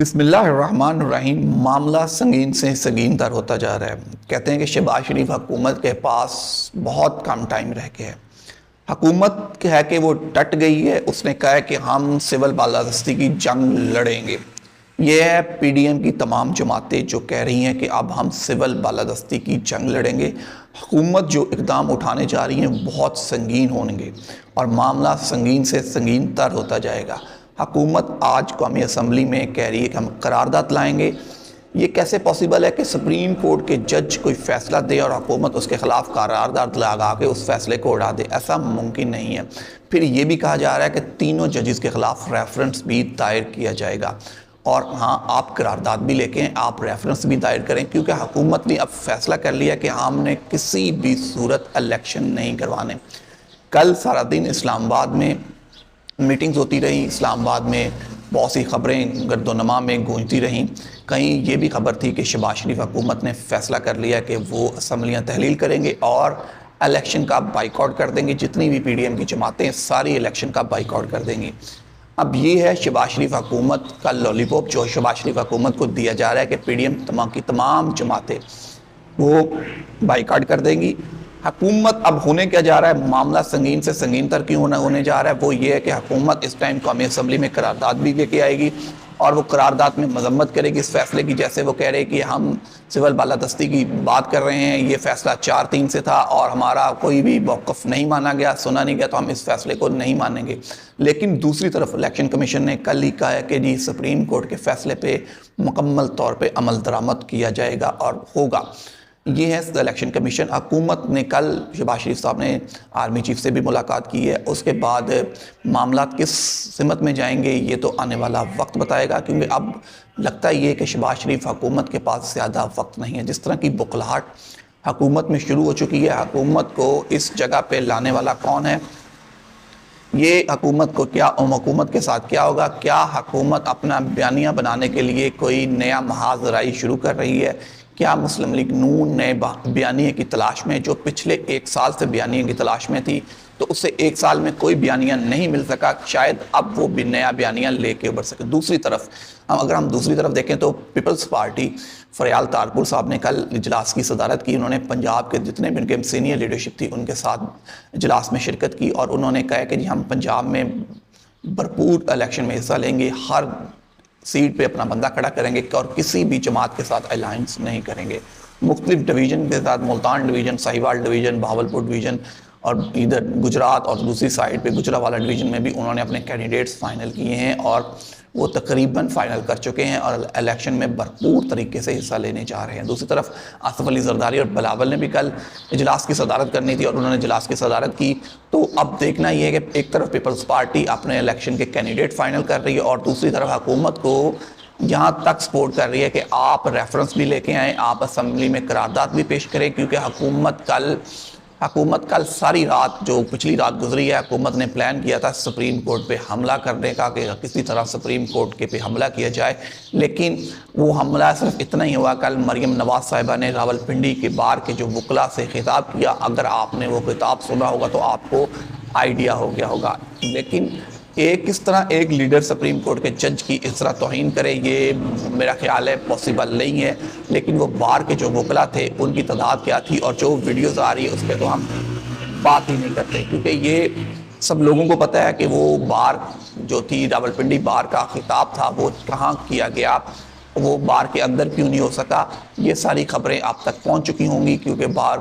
بسم اللہ الرحمن الرحیم۔ معاملہ سنگین سے سنگین تر ہوتا جا رہا ہے۔ کہتے ہیں کہ شہباز شریف حکومت کے پاس بہت کم ٹائم رہ گیا ہے۔ حکومت ہے کہ وہ ڈٹ گئی ہے، اس نے کہا ہے کہ ہم سول بالادستی کی جنگ لڑیں گے۔ یہ ہے پی ڈی ایم کی تمام جماعتیں جو کہہ رہی ہیں کہ اب ہم سول بالادستی کی جنگ لڑیں گے۔ حکومت جو اقدام اٹھانے جا رہی ہیں بہت سنگین ہوں گے اور معاملہ سنگین سے سنگین تر ہوتا جائے گا۔ حکومت آج قومی اسمبلی میں کہہ رہی ہے کہ ہم قرارداد لائیں گے۔ یہ کیسے پاسبل ہے کہ سپریم کورٹ کے جج کوئی فیصلہ دے اور حکومت اس کے خلاف قرارداد لگا کے اس فیصلے کو اڑا دے؟ ایسا ممکن نہیں ہے۔ پھر یہ بھی کہا جا رہا ہے کہ تینوں ججز کے خلاف ریفرنس بھی دائر کیا جائے گا، اور ہاں آپ قرارداد بھی لے کے ہیں، آپ ریفرنس بھی دائر کریں، کیونکہ حکومت نے اب فیصلہ کر لیا کہ ہم نے کسی بھی صورت الیکشن نہیں کروانے۔ کل سارا دن اسلام آباد میں میٹنگز ہوتی رہیں، اسلام آباد میں بہت سی خبریں گرد و نما میں گونجتی رہیں۔ کہیں یہ بھی خبر تھی کہ شہباز شریف حکومت نے فیصلہ کر لیا کہ وہ اسمبلیاں تحلیل کریں گے اور الیکشن کا بائیکاٹ کر دیں گے، جتنی بھی پی ڈی ایم کی جماعتیں ساری الیکشن کا بائیکاٹ کر دیں گی۔ اب یہ ہے شہباز شریف حکومت کا لالی پاپ جو شہباز شریف حکومت کو دیا جا رہا ہے کہ پی ڈی ایم کی تمام جماعتیں وہ بائیکاٹ کر دیں گی۔ حکومت اب ہونے کیا جا رہا ہے، معاملہ سنگین سے سنگین تر کیوں ہونے جا رہا ہے، وہ یہ ہے کہ حکومت اس ٹائم قومی اسمبلی میں قرارداد بھی لے کے آئے گی اور وہ قرارداد میں مذمت کرے گی اس فیصلے کی، جیسے وہ کہہ رہے کہ ہم سول بالادستی کی بات کر رہے ہیں، یہ فیصلہ 4-3 سے تھا اور ہمارا کوئی بھی موقف نہیں مانا گیا، سنا نہیں گیا، تو ہم اس فیصلے کو نہیں مانیں گے۔ لیکن دوسری طرف الیکشن کمیشن نے کل ہی کہا ہے کہ جی سپریم کورٹ کے فیصلے پہ مکمل طور پہ عمل درآمد کیا جائے گا اور ہوگا۔ یہ ہے الیکشن کمیشن۔ حکومت نے کل شہباز شریف صاحب نے آرمی چیف سے بھی ملاقات کی ہے، اس کے بعد معاملات کس سمت میں جائیں گے یہ تو آنے والا وقت بتائے گا، کیونکہ اب لگتا یہ ہے کہ شہباز شریف حکومت کے پاس زیادہ وقت نہیں ہے۔ جس طرح کی بخلاہٹ حکومت میں شروع ہو چکی ہے، حکومت کو اس جگہ پہ لانے والا کون ہے، یہ حکومت کو کیا حکومت کے ساتھ کیا ہوگا، کیا حکومت اپنا بیانیہ بنانے کے لیے کوئی نیا محاذ رائی شروع کر رہی ہے، کیا مسلم لیگ نون نئے بیانیے کی تلاش میں، جو پچھلے 1 سال سے بیانیے کی تلاش میں تھی تو اس سے 1 سال میں کوئی بیانیہ نہیں مل سکا، شاید اب وہ بھی نیا بیانیہ لے کے ابھر سکے۔ دوسری طرف اگر ہم دوسری طرف دیکھیں تو پیپلز پارٹی فریال تارپور صاحب نے کل اجلاس کی صدارت کی، انہوں نے پنجاب کے جتنے بھی ان کے سینئر لیڈرشپ تھی ان کے ساتھ اجلاس میں شرکت کی اور انہوں نے کہا کہ جی ہم پنجاب میں بھرپور الیکشن میں حصہ لیں گے، ہر سیٹ پہ اپنا بندہ کھڑا کریں گے اور کسی بھی جماعت کے ساتھ الائنس نہیں کریں گے۔ مختلف ڈویژن کے ساتھ Multan division, Sahiwal division, Bahawalpur division اور ادھر گجرات اور دوسری سائڈ پہ گجرانوالہ ڈویژن میں بھی انہوں نے اپنے کینڈیڈیٹس فائنل کیے ہیں اور وہ تقریباً فائنل کر چکے ہیں اور الیکشن میں بھرپور طریقے سے حصہ لینے جا رہے ہیں۔ دوسری طرف آصف علی زرداری اور بلاول نے بھی کل اجلاس کی صدارت کرنی تھی اور انہوں نے اجلاس کی صدارت کی۔ تو اب دیکھنا یہ ہے کہ ایک طرف پیپلز پارٹی اپنے الیکشن کے کینڈیڈیٹ فائنل کر رہی ہے اور دوسری طرف حکومت کو یہاں تک سپورٹ کر رہی ہے کہ آپ ریفرنس بھی لے کے آئیں، آپ اسمبلی میں قرارداد بھی پیش کریں، کیونکہ حکومت کل ساری رات جو پچھلی رات گزری ہے، حکومت نے پلان کیا تھا سپریم کورٹ پہ حملہ کرنے کا کہ کسی طرح سپریم کورٹ کے پہ حملہ کیا جائے، لیکن وہ حملہ صرف اتنا ہی ہوا۔ کل مریم نواز صاحبہ نے راولپنڈی کے بار کے جو وکلاء سے خطاب کیا، اگر آپ نے وہ خطاب سنا ہوگا تو آپ کو آئیڈیا ہو گیا ہوگا، لیکن کس طرح ایک لیڈر سپریم کورٹ کے جج کی اس طرح توہین کرے یہ میرا خیال ہے پاسبل نہیں ہے۔ لیکن وہ بار کے جو وکلاء تھے ان کی تعداد کیا تھی اور جو ویڈیوز آ رہی ہے اس پہ تو ہم بات ہی نہیں کرتے، کیونکہ یہ سب لوگوں کو پتہ ہے کہ وہ بار جو تھی راولپنڈی بار کا خطاب تھا وہ کہاں کیا گیا، وہ بار کے اندر کیوں نہیں ہو سکا، یہ ساری خبریں آپ تک پہنچ چکی ہوں گی، کیونکہ بار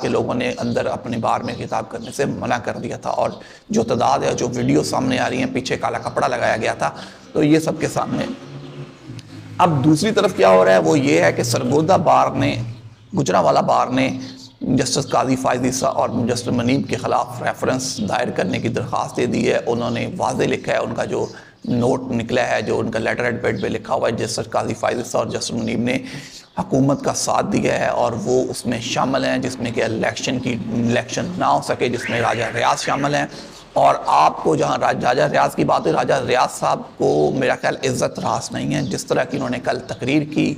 کے لوگوں نے اندر اپنے بار میں خطاب کرنے سے منع کر دیا تھا اور جو تعداد ہے جو ویڈیو سامنے آ رہی ہیں پیچھے کالا کپڑا لگایا گیا تھا، تو یہ سب کے سامنے۔ اب دوسری طرف کیا ہو رہا ہے وہ یہ ہے کہ سرگودا بار نے، گجرانوالہ بار نے جسٹس قاضی فائز عیسیٰ اور جسٹس منیب کے خلاف ریفرنس دائر کرنے کی درخواست دے دی ہے۔ انہوں نے واضح لکھا ہے، ان کا جو نوٹ نکلا ہے، جو ان کا لیٹر ایڈ پیڈ پہ لکھا ہوا ہے، جسٹس قاضی فائز عیسیٰ اور جسٹس منیب نے حکومت کا ساتھ دیا ہے اور وہ اس میں شامل ہیں جس میں کہ الیکشن نہ ہو سکے، جس میں راجہ ریاض شامل ہیں۔ اور آپ کو جہاں راجہ ریاض کی بات ہے، راجہ ریاض صاحب کو میرا خیال عزت راس نہیں ہے، جس طرح کی انہوں نے کل تقریر کی،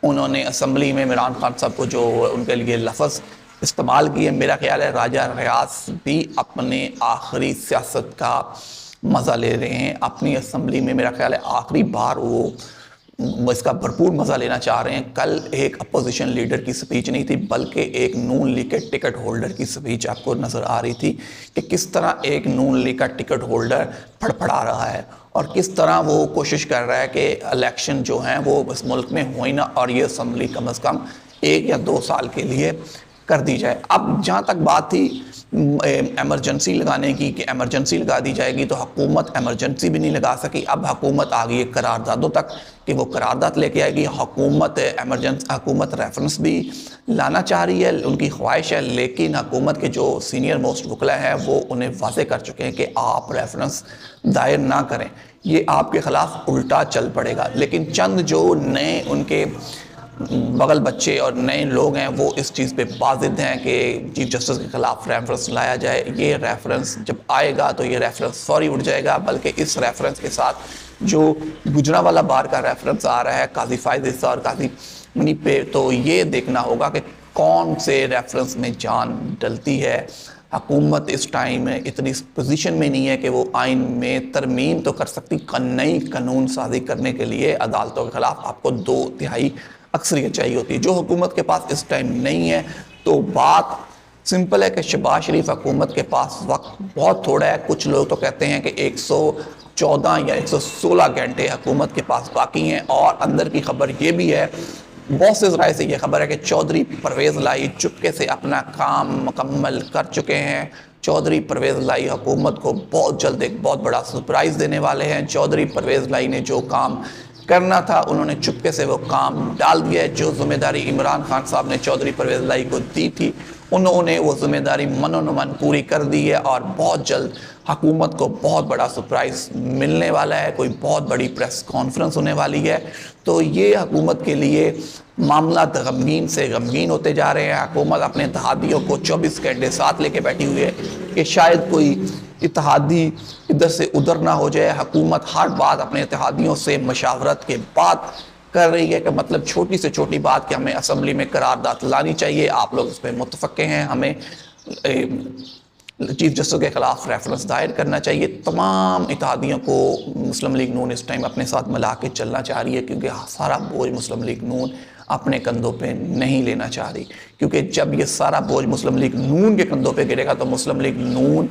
انہوں نے اسمبلی میں عمران خان صاحب کو جو ان کے لیے لفظ استعمال کیے، میرا خیال ہے راجہ ریاض بھی اپنے آخری سیاست کا مزہ لے رہے ہیں اپنی اسمبلی میں۔ میرا خیال ہے آخری بار وہ اس کا بھرپور مزہ لینا چاہ رہے ہیں۔ کل ایک اپوزیشن لیڈر کی سپیچ نہیں تھی بلکہ ایک نون لیگ کے ٹکٹ ہولڈر کی سپیچ آپ کو نظر آ رہی تھی کہ کس طرح ایک نون لیگ کا ٹکٹ ہولڈر پھڑپھڑا رہا ہے اور کس طرح وہ کوشش کر رہا ہے کہ الیکشن جو ہیں وہ اس ملک میں ہوئی نہ اور یہ اسمبلی کم از کم 1 یا 2 سال کے لیے کر دی جائے۔ اب جہاں تک بات تھی ایمرجنسی لگانے کی کہ ایمرجنسی لگا دی جائے گی، تو حکومت ایمرجنسی بھی نہیں لگا سکی۔ اب حکومت آ گئی ہے قراردادوں تک کہ وہ قرارداد لے کے آئے گی۔ حکومت ریفرنس بھی لانا چاہ رہی ہے، ان کی خواہش ہے، لیکن حکومت کے جو سینئر موسٹ وکلا ہیں وہ انہیں واضح کر چکے ہیں کہ آپ ریفرنس دائر نہ کریں، یہ آپ کے خلاف الٹا چل پڑے گا۔ لیکن چند جو نئے ان کے بغل بچے اور نئے لوگ ہیں وہ اس چیز پہ بازد ہیں کہ چیف جسٹس کے خلاف ریفرنس لایا جائے۔ یہ ریفرنس جب آئے گا تو یہ ریفرنس فوری اٹھ جائے گا، بلکہ اس ریفرنس کے ساتھ جو گجرانوالہ بار کا ریفرنس آ رہا ہے قاضی فائز عیسیٰ اور قاضی منی پہ، تو یہ دیکھنا ہوگا کہ کون سے ریفرنس میں جان ڈلتی ہے۔ حکومت اس ٹائم اتنی پوزیشن میں نہیں ہے کہ وہ آئین میں ترمیم تو کر سکتی، نئی قانون سازی کرنے کے لیے عدالتوں کے خلاف آپ کو 2/3 اکثریت چاہیے ہوتی ہے، جو حکومت کے پاس اس ٹائم نہیں ہے۔ تو بات سمپل ہے کہ شہباز شریف حکومت کے پاس وقت بہت تھوڑا ہے۔ کچھ لوگ تو کہتے ہیں کہ 114 یا 116 گھنٹے حکومت کے پاس باقی ہیں، اور اندر کی خبر یہ بھی ہے، بہت سے ذرائع سے یہ خبر ہے کہ چودھری پرویز الہی چپکے سے اپنا کام مکمل کر چکے ہیں۔ چودھری پرویز الہی حکومت کو بہت جلد ایک بہت بڑا سرپرائز دینے والے ہیں۔ چودھری پرویز الہی نے جو کام کرنا تھا انہوں نے چپکے سے وہ کام ڈال دیا ہے۔ جو ذمہ داری عمران خان صاحب نے چودھری پرویز الہی کو دی تھی، انہوں نے وہ ذمہ داری من پوری کر دی ہے، اور بہت جلد حکومت کو بہت بڑا سرپرائز ملنے والا ہے، کوئی بہت بڑی پریس کانفرنس ہونے والی ہے۔ تو یہ حکومت کے لیے معاملات غمگین سے غمگین ہوتے جا رہے ہیں۔ حکومت اپنے اتحادیوں کو 24 گھنٹے ساتھ لے کے بیٹھی ہوئی ہے کہ شاید کوئی اتحادی ادھر سے ادھر نہ ہو جائے۔ حکومت ہر بات اپنے اتحادیوں سے مشاورت کے بعد کر رہی ہے، کہ مطلب چھوٹی سے چھوٹی بات کہ ہمیں اسمبلی میں قرارداد لانی چاہیے، آپ لوگ اس پہ متفق ہیں، ہمیں چیف جسٹس کے خلاف ریفرنس دائر کرنا چاہیے۔ تمام اتحادیوں کو مسلم لیگ نون اس ٹائم اپنے ساتھ ملا کے چلنا چاہ رہی ہے، کیونکہ سارا بوجھ مسلم لیگ نون اپنے کندھوں پہ نہیں لینا چاہ رہی، کیونکہ جب یہ سارا بوجھ مسلم لیگ نون کے کندھوں پہ گرے گا تو مسلم لیگ نون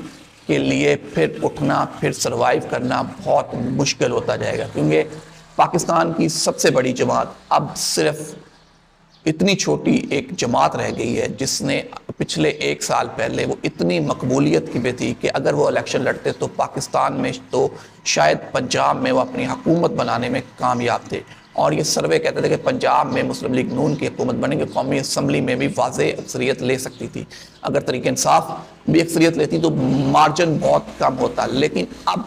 کے لیے پھر اٹھنا، پھر سروائیو کرنا بہت مشکل ہوتا جائے گا، کیونکہ پاکستان کی سب سے بڑی جماعت اب صرف اتنی چھوٹی ایک جماعت رہ گئی ہے جس نے پچھلے 1 سال پہلے وہ اتنی مقبولیت کی بھی تھی کہ اگر وہ الیکشن لڑتے تو پاکستان میں تو شاید پنجاب میں وہ اپنی حکومت بنانے میں کامیاب تھے، اور یہ سروے کہتے تھے کہ پنجاب میں مسلم لیگ نون کی حکومت بنے گی، قومی اسمبلی میں بھی واضح اکثریت لے سکتی تھی، اگر تحریک انصاف بھی اکثریت لیتی تو مارجن بہت کم ہوتا۔ لیکن اب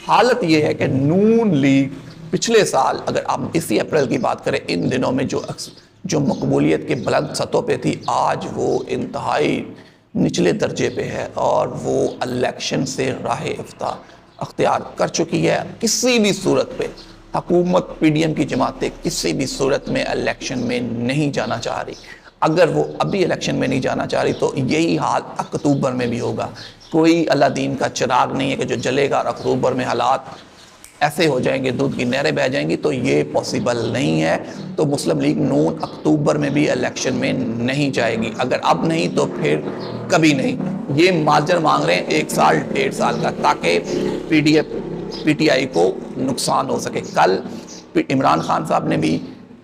حالت یہ ہے کہ نون لیگ پچھلے سال، اگر آپ اسی اپریل کی بات کریں، ان دنوں میں جو مقبولیت کے بلند سطح پہ تھی، آج وہ انتہائی نچلے درجے پہ ہے، اور وہ الیکشن سے راہ اختیار کر چکی ہے۔ کسی بھی صورت پہ حکومت پی ڈی ایم کی جماعتیں کسی بھی صورت میں الیکشن میں نہیں جانا چاہ رہی۔ اگر وہ ابھی الیکشن میں نہیں جانا چاہ رہی تو یہی حال اکتوبر میں بھی ہوگا۔ کوئی اللہ دین کا چراغ نہیں ہے کہ جو جلے گا اور اکتوبر میں حالات ایسے ہو جائیں گے، دودھ کی نہریں بہہ جائیں گی، تو یہ پاسبل نہیں ہے۔ تو مسلم لیگ نون اکتوبر میں بھی الیکشن میں نہیں جائے گی، اگر اب نہیں تو پھر کبھی نہیں۔ یہ مارجن مانگ رہے ہیں 1 سال 1.5 سال کا، تاکہ پی ٹی آئی کو نقصان ہو سکے۔ کل عمران خان صاحب نے بھی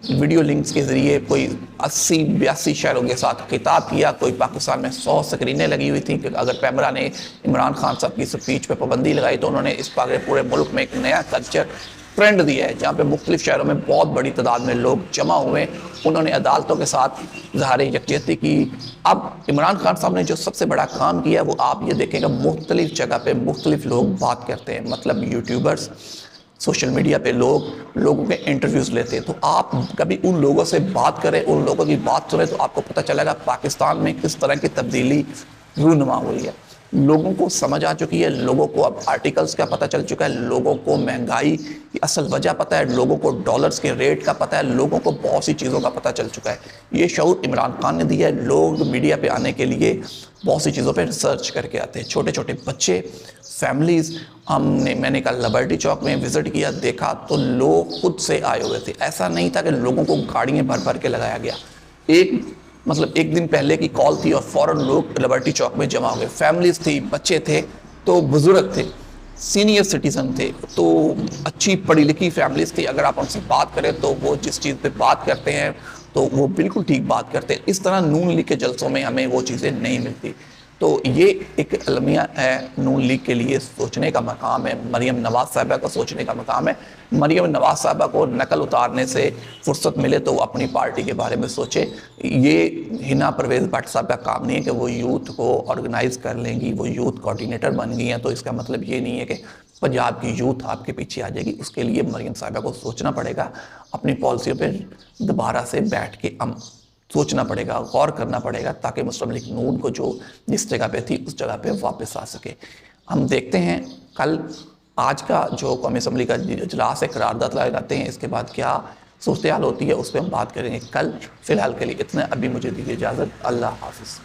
ویڈیو لنکس کے ذریعے کوئی 80-82 شہروں کے ساتھ خطاب کیا، کوئی پاکستان میں 100 سکرینیں لگی ہوئی تھیں کہ اگر پیمرا نے عمران خان صاحب کی سپیچ پہ پابندی لگائی تو انہوں نے اس پورے ملک میں ایک نیا کلچر ٹرینڈ دیا ہے، جہاں پہ مختلف شہروں میں بہت بڑی تعداد میں لوگ جمع ہوئے، انہوں نے عدالتوں کے ساتھ اظہار یکجہتی کی۔ اب عمران خان صاحب نے جو سب سے بڑا کام کیا وہ آپ یہ دیکھیں گا، مختلف جگہ پہ مختلف لوگ بات کرتے ہیں، مطلب یوٹیوبرز، سوشل میڈیا پہ لوگوں کے انٹرویوز لیتے ہیں، تو آپ کبھی ان لوگوں سے بات کریں، ان لوگوں کی بات سنیں تو آپ کو پتہ چلے گا پاکستان میں کس طرح کی تبدیلی رونما ہوئی ہے۔ لوگوں کو سمجھ آ چکی ہے، لوگوں کو اب آرٹیکلز کا پتہ چل چکا ہے، لوگوں کو مہنگائی کی اصل وجہ پتہ ہے، لوگوں کو ڈالرز کے ریٹ کا پتہ ہے، لوگوں کو بہت سی چیزوں کا پتہ چل چکا ہے۔ یہ شعور عمران خان نے دیا ہے۔ لوگ میڈیا پہ آنے کے لیے بہت سی چیزوں پہ ریسرچ کر کے آتے ہیں، چھوٹے چھوٹے بچے، فیملیز۔ میں نے کل لبرٹی چوک میں وزٹ کیا، دیکھا تو لوگ خود سے آئے ہوئے تھے، ایسا نہیں تھا کہ لوگوں کو گاڑیاں بھر بھر کے لگایا گیا۔ ایک دن پہلے کی کال تھی اور فوراً لوگ لبرٹی چوک میں جمع ہو گئے، فیملیز تھی، بچے تھے تو بزرگ تھے، سینئر سٹیزن تھے، تو اچھی پڑھی لکھی فیملیز تھی۔ اگر آپ ان سے بات کریں تو وہ جس چیز پہ بات کرتے ہیں تو وہ بالکل ٹھیک بات کرتے ہیں۔ اس طرح نون لیگ کے جلسوں میں ہمیں وہ چیزیں نہیں ملتی۔ تو یہ ایک المیہ ہے، نون لیگ کے لیے سوچنے کا مقام ہے، مریم نواز صاحبہ کا سوچنے کا مقام ہے۔ مریم نواز صاحبہ کو نقل اتارنے سے فرصت ملے تو وہ اپنی پارٹی کے بارے میں سوچے۔ یہ ہنا پرویز بٹ صاحب کا کام نہیں ہے کہ وہ یوتھ کو آرگنائز کر لیں گی، وہ یوتھ کوارڈینیٹر بن گئی ہیں تو اس کا مطلب یہ نہیں ہے کہ پنجاب کی یوتھ آپ کے پیچھے آ جائے گی۔ اس کے لیے مریم صاحبہ کو سوچنا پڑے گا، اپنی پالیسیوں پہ دوبارہ سے بیٹھ کے سوچنا پڑے گا، غور کرنا پڑے گا، تاکہ مسلم لیگ نون کو جو جس جگہ پہ تھی اس جگہ پہ واپس آ سکے۔ ہم دیکھتے ہیں کل آج کا جو قومی اسمبلی کا اجلاس ہے، قرارداد لگاتے ہیں، اس کے بعد کیا صورتحال ہوتی ہے اس پہ ہم بات کریں گے کل۔ فی الحال کے لیے اتنا، ابھی مجھے دیجیے اجازت، اللہ حافظ۔